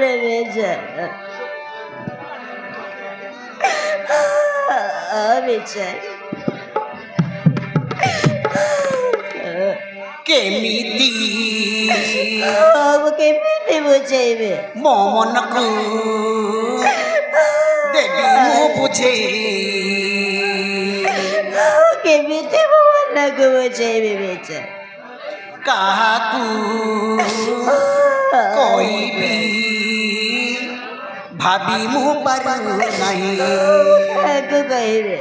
রে বেজা আমি চাই କେମିତି କେମିତି ବୁଝେଇବେ ମୋ ମନକୁ ଦେବି ମୁଁ ବୁଝେଇ କେମିତି ମୋ ମନକୁ ବୁଝେଇବି ବେଚା କାହାକୁ କହିବି ଭାବି ମୁଁ ପାରୁ ନାହିଁ କାହାକୁ କହିବେ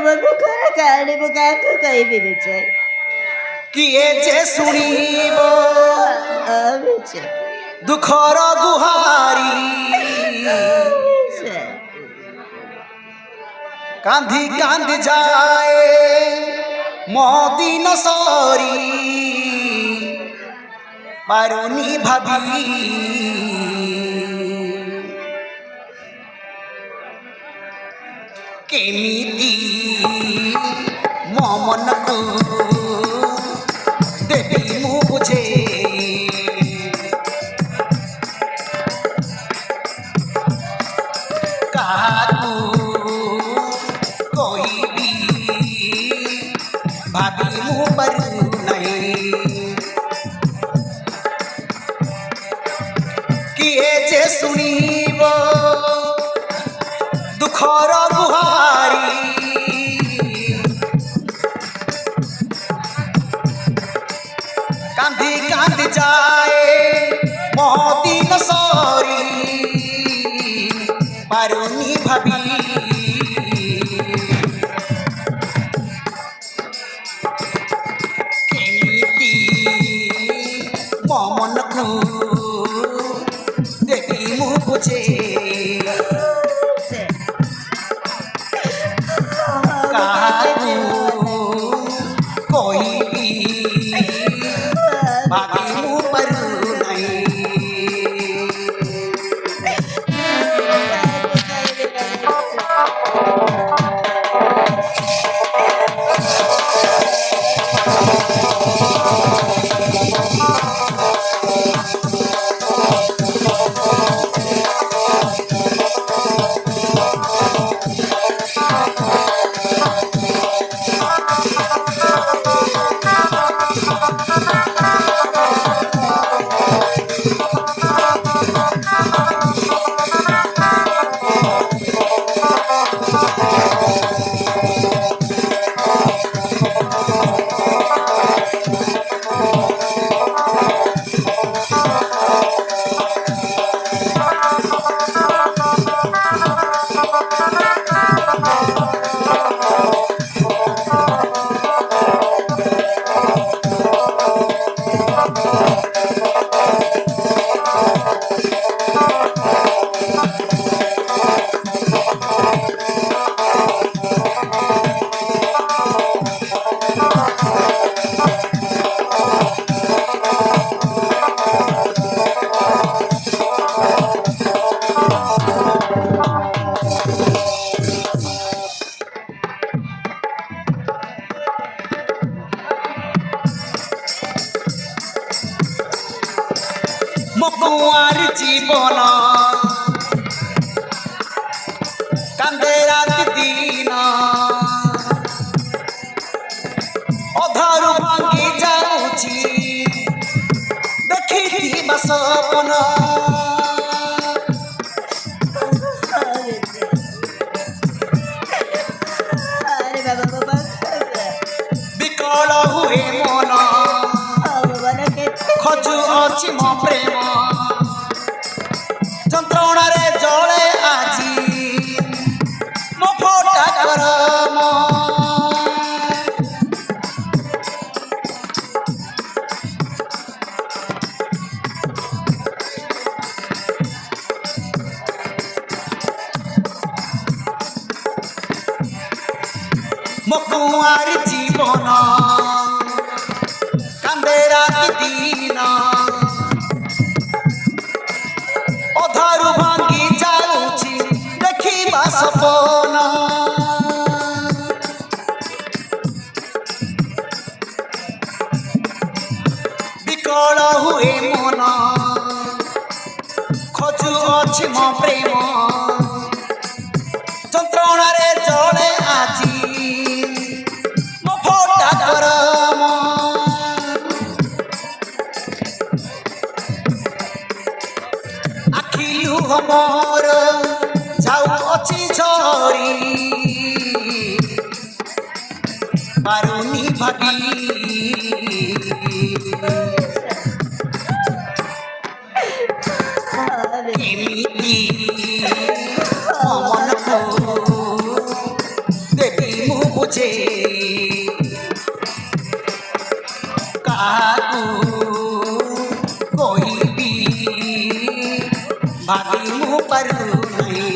ମୋ ଦୁଃଖର କାହାଣୀ ମୁଁ କାହାକୁ କହିବି ବେଚା କିଏ ଯେ ଶୁଣିବ ବେଚା ଦୁଃଖର ଗୁହାରି କାନ୍ଦି କାନ୍ଦି ଯାଏ ମୋ ଦିନ ସରି ପାରୁନି ଭାବି କେମିତି ମୋ ମନକୁ ଦେବି ମୁଁ ବୁଝେଇ କାହାକୁ କହିବି ଭାବି ମୁଁ ପାରୁ ନାହିଁ କିଏ ଯେ ଶୁଣିବ ଦୁଃଖର ଗୁହାରି କାନ୍ଦି କାନ୍ଦି ଯାଏ ମୋ ଦିନ ସରି ପାରୁନି ଭାବି କେମିତି ମୋ ମନକୁ ଦେବି ମୁଁ ବୁଝେଇ କାହାକୁ କହିବି ଭାବି ମୁଁ ପାରୁ ନାହିଁ ମୋ କୁଆଁରୀ ଜୀବନ କାନ୍ଦେ ରାତି ଦିନ ଅଧାରୁ ଭାଙ୍ଗି ଯାଉଛି ଦେଖିଥିବା ସପନ ବିକଳ ହୁଏ ମନ ଖୋଜୁ ଅଛି ମୋ ପ୍ରେମ ଯନ୍ତ୍ରଣାରେ ଜଳେ ଆଜି ମୋ ଫଟା କରମ ମୋ କୁଆଁରୀ ଜୀବନ କାନ୍ଦେ ରାତି ଦିନ ଅଧାରୁ ଭାଙ୍ଗି ଯାଉଛି ଦେଖିବା ସପନ ବିକଳ ହୁଏ ମନ ଅଛି ମୋ ପ୍ରେମ ଯନ୍ତ୍ରଣାରେ ଜଳେ ଆଜି ମୋ ଫଟା କରମ ଆଖି ଲୁହ ମୋର ଯାଉଅଛି ଝରି ପାରୁନି ଭାବି କେମିତି ମୋ ମନକୁ ଦେବି ମୁଁ ବୁଝେ କାହାକୁ କହିବି ଭାବି ମୁଁ ପାରୁନାହିଁ